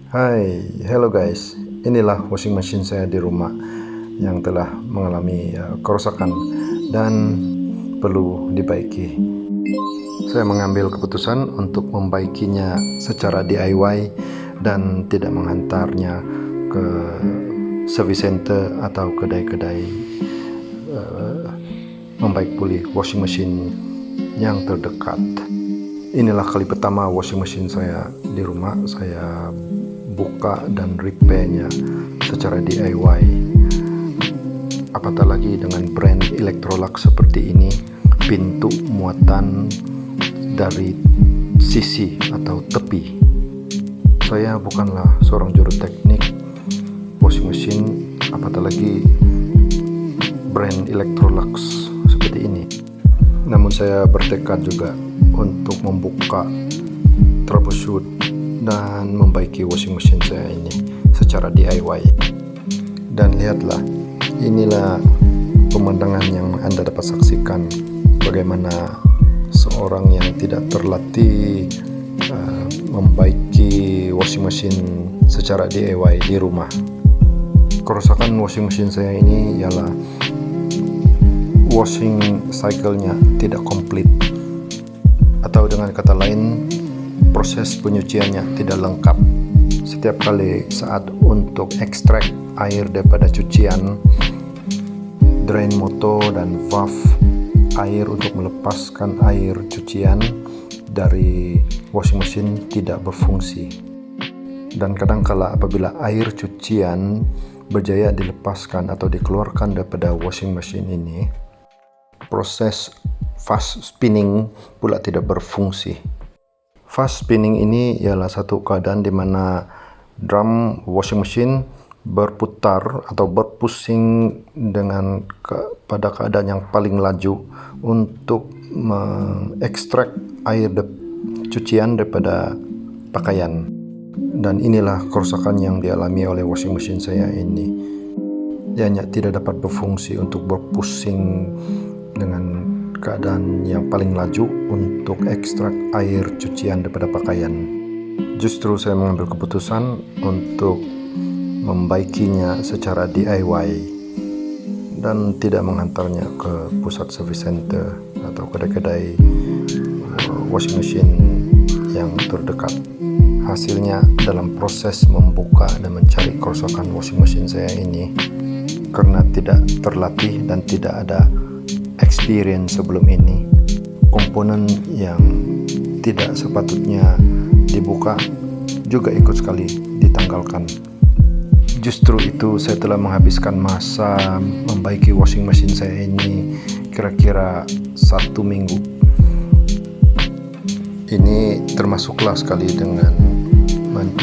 Hai, hello guys. Inilah washing machine saya di rumah yang telah mengalami kerusakan dan perlu diperbaiki. Saya mengambil keputusan untuk membaikinya secara DIY dan tidak menghantarnya ke service center atau kedai-kedai membaik pulih washing machine yang terdekat. Inilah kali pertama washing machine saya di rumah. Saya buka dan repairnya secara DIY. Apatah lagi dengan brand Electrolux seperti ini, pintu muatan dari sisi atau tepi. Saya bukanlah seorang juru teknik washing machine, apatah lagi brand Electrolux seperti ini. Namun saya bertekad juga untuk membuka, troubleshoot dan membaiki washing machine saya ini secara DIY. Dan lihatlah, inilah pemandangan yang Anda dapat saksikan, bagaimana seorang yang tidak terlatih membaiki washing machine secara DIY di rumah. Kerusakan washing machine saya ini ialah washing cycle-nya tidak komplit, atau dengan kata lain, proses penyuciannya tidak lengkap. Setiap kali saat untuk ekstrak air daripada cucian, drain motor dan valve air untuk melepaskan air cucian dari washing machine tidak berfungsi. Dan kadangkala apabila air cucian berjaya dilepaskan atau dikeluarkan daripada washing machine ini, proses fast spinning pula tidak berfungsi. Fast spinning ini ialah satu keadaan di mana drum washing machine berputar atau berpusing dengan pada keadaan yang paling laju untuk mengekstrak air cucian daripada pakaian. Dan inilah kerusakan yang dialami oleh washing machine saya ini. Ianya tidak dapat berfungsi untuk berpusing dengan keadaan yang paling laju untuk ekstrak air cucian daripada pakaian. Justru saya mengambil keputusan untuk membaikinya secara DIY dan tidak menghantarnya ke pusat service center atau kedai-kedai washing machine yang terdekat. Hasilnya, dalam proses membuka dan mencari kerusakan washing machine saya ini, karena tidak terlatih dan tidak ada experience sebelum ini, komponen yang tidak sepatutnya dibuka juga ikut sekali ditanggalkan. Justru itu saya telah menghabiskan masa membaiki washing machine saya ini kira-kira 1 minggu. Ini termasuklah sekali dengan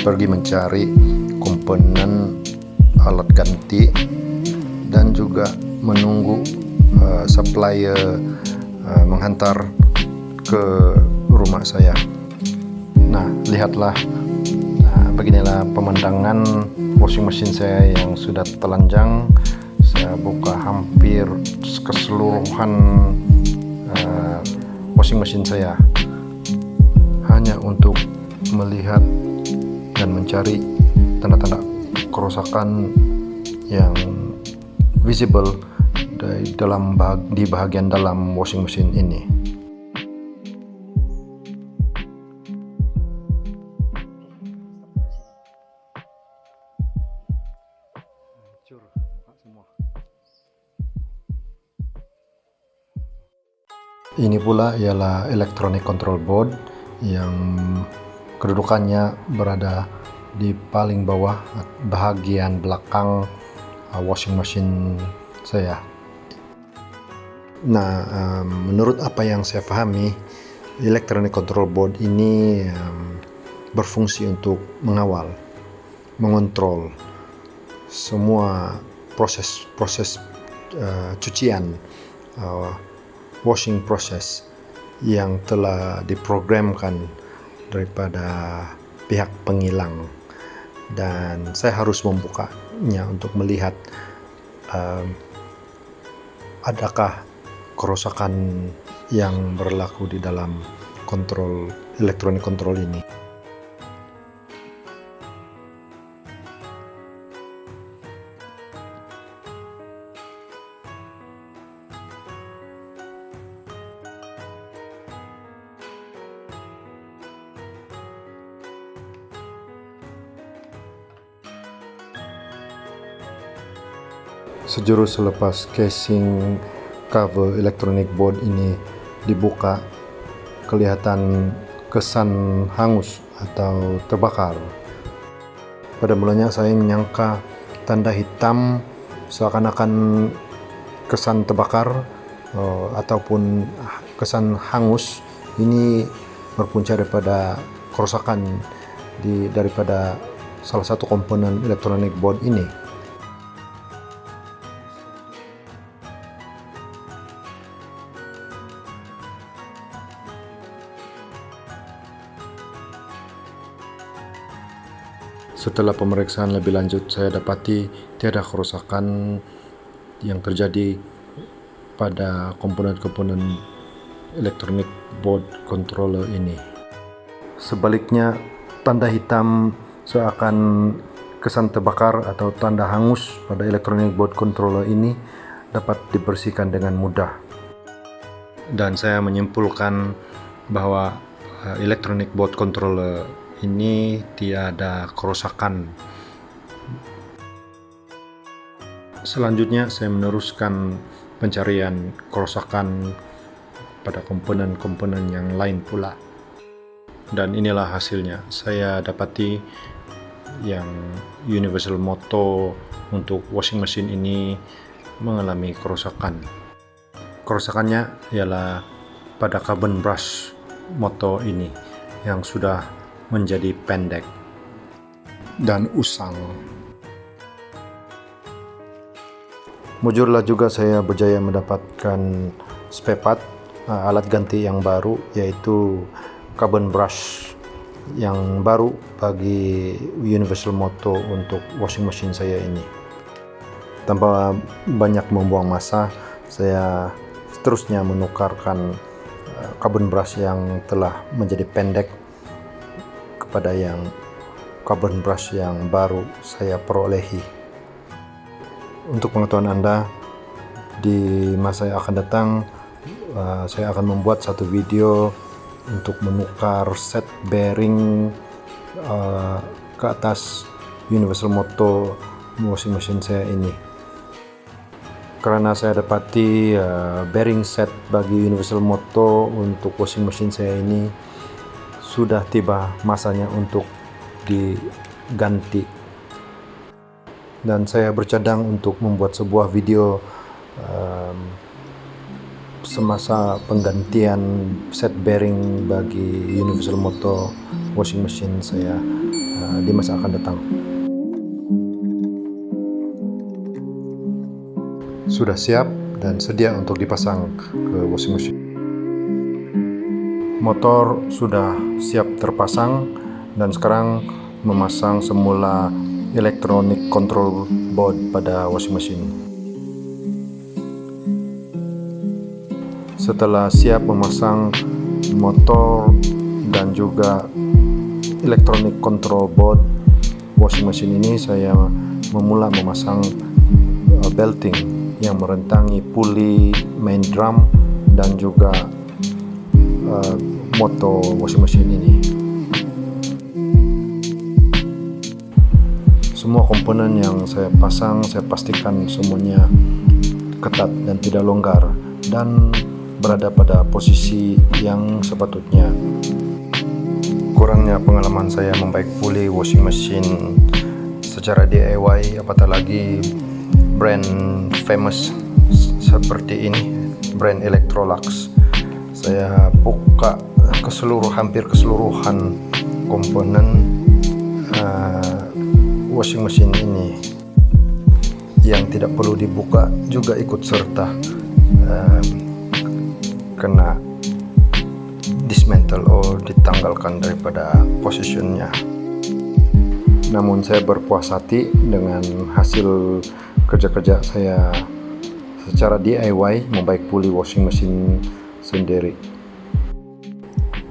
pergi mencari komponen alat ganti dan juga menunggu supplier menghantar ke rumah saya. Nah, lihatlah, beginilah pemandangan washing machine saya yang sudah telanjang. Saya buka hampir keseluruhan washing machine saya hanya untuk melihat dan mencari tanda-tanda kerusakan yang visible di bahagian dalam washing machine ini. Ini pula ialah electronic control board yang kedudukannya berada di paling bawah bahagian belakang washing machine saya. Nah, menurut apa yang saya pahami, electronic control board ini berfungsi untuk mengawal, mengontrol semua proses cucian, washing process yang telah diprogramkan daripada pihak pengilang, dan saya harus membukanya untuk melihat adakah kerusakan yang berlaku di dalam kontrol electronic control ini. Sejurus selepas casing cover electronic board ini dibuka, kelihatan kesan hangus atau terbakar. Pada mulanya saya menyangka tanda hitam seakan-akan kesan terbakar ataupun kesan hangus ini berpunca daripada kerusakan daripada salah satu komponen electronic board ini. Setelah pemeriksaan lebih lanjut, saya dapati tiada kerusakan yang terjadi pada komponen-komponen electronic board controller ini. Sebaliknya, tanda hitam seakan kesan terbakar atau tanda hangus pada electronic board controller ini dapat dibersihkan dengan mudah. Dan saya menyimpulkan bahwa electronic board controller ini tiada kerusakan. Selanjutnya saya meneruskan pencarian kerusakan pada komponen-komponen yang lain pula. Dan inilah hasilnya. Saya dapati yang universal motor untuk washing machine ini mengalami kerusakan. Kerusakannya ialah pada carbon brush motor ini yang sudah menjadi pendek dan usang. Mujurlah juga saya berjaya mendapatkan spare part, alat ganti yang baru, yaitu carbon brush yang baru bagi universal motor untuk washing machine saya ini. Tanpa banyak membuang masa, saya seterusnya menukarkan carbon brush yang telah menjadi pendek kepada yang carbon brush yang baru saya perolehi. Untuk pengetahuan Anda, di masa yang akan datang saya akan membuat satu video untuk menukar set bearing ke atas universal motor washing machine saya ini. Karena saya dapati bearing set bagi universal motor untuk washing machine saya ini sudah tiba masanya untuk diganti, dan saya bercadang untuk membuat sebuah video semasa penggantian set bearing bagi universal motor washing machine saya di masa akan datang. Sudah siap dan sedia untuk dipasang ke washing machine. Motor sudah siap terpasang dan sekarang memasang semula electronic control board pada washing machine. Setelah siap memasang motor dan juga electronic control board washing machine ini, saya memula memasang belting yang merentangi puli main drum dan juga motor washing machine ini. Semua komponen yang saya pasang, saya pastikan semuanya ketat dan tidak longgar dan berada pada posisi yang sepatutnya. Kurangnya pengalaman saya membaik puli washing machine secara DIY, apatah lagi brand famous seperti ini, brand Electrolux. Saya buka hampir keseluruhan komponen washing machine ini. Yang tidak perlu dibuka juga ikut serta kena dismantle atau ditanggalkan daripada posisinya. Namun saya berpuas hati dengan hasil kerja-kerja saya secara DIY membaik puli washing machine sendiri.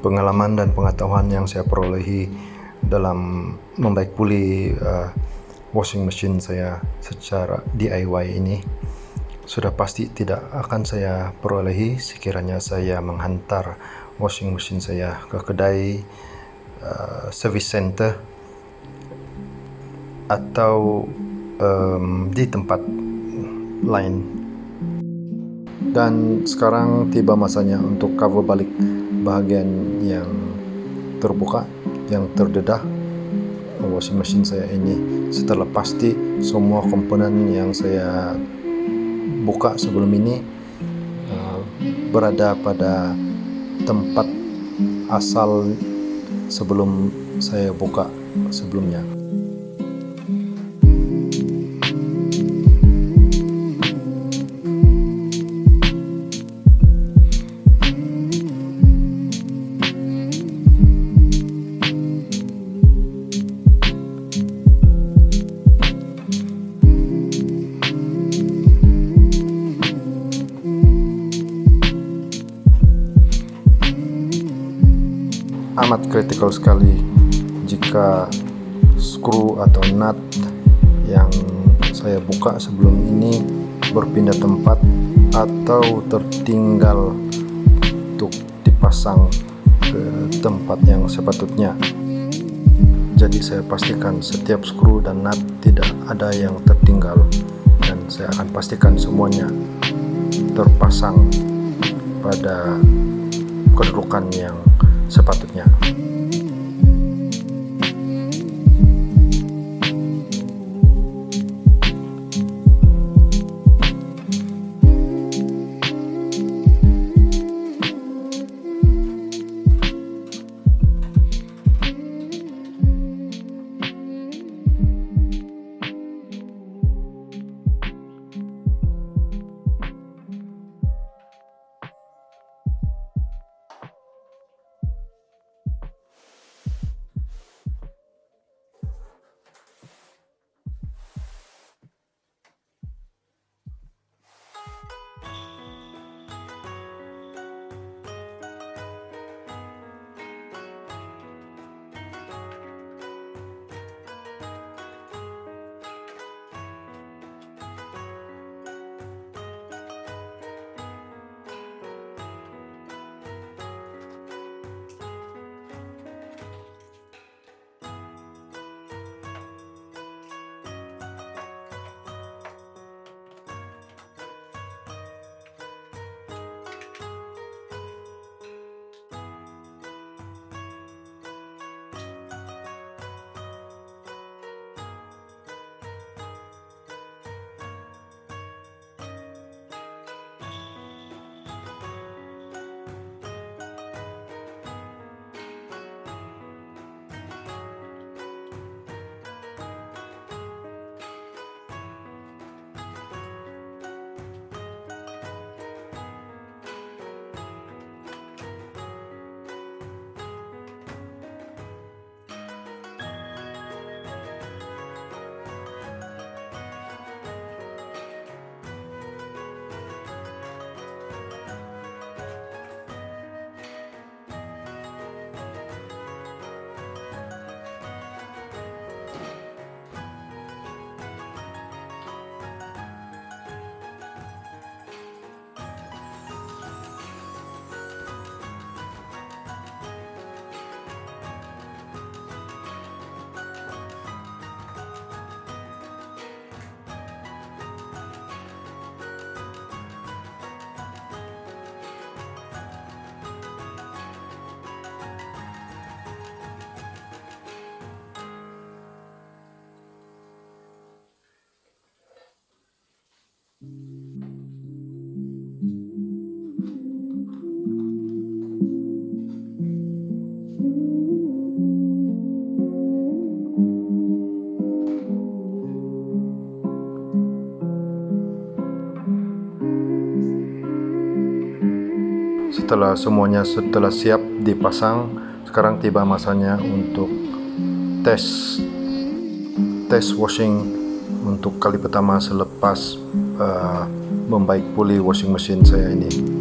Pengalaman dan pengetahuan yang saya perolehi dalam membaik puli washing machine saya secara DIY ini sudah pasti tidak akan saya perolehi sekiranya saya menghantar washing machine saya ke kedai service center atau di tempat lain. Dan sekarang tiba masanya untuk cover balik bahagian yang terbuka, yang terdedah washing machine saya ini, setelah pasti semua komponen yang saya buka sebelum ini berada pada tempat asal sebelum saya buka sebelumnya. Amat kritikal sekali jika skru atau nut yang saya buka sebelum ini berpindah tempat atau tertinggal untuk dipasang ke tempat yang sepatutnya. Jadi saya pastikan setiap skru dan nut tidak ada yang tertinggal, dan saya akan pastikan semuanya terpasang pada kedudukan yang sepatutnya. Setelah semuanya siap dipasang, sekarang tiba masanya untuk tes washing untuk kali pertama selepas membaik pulih washing machine saya ini.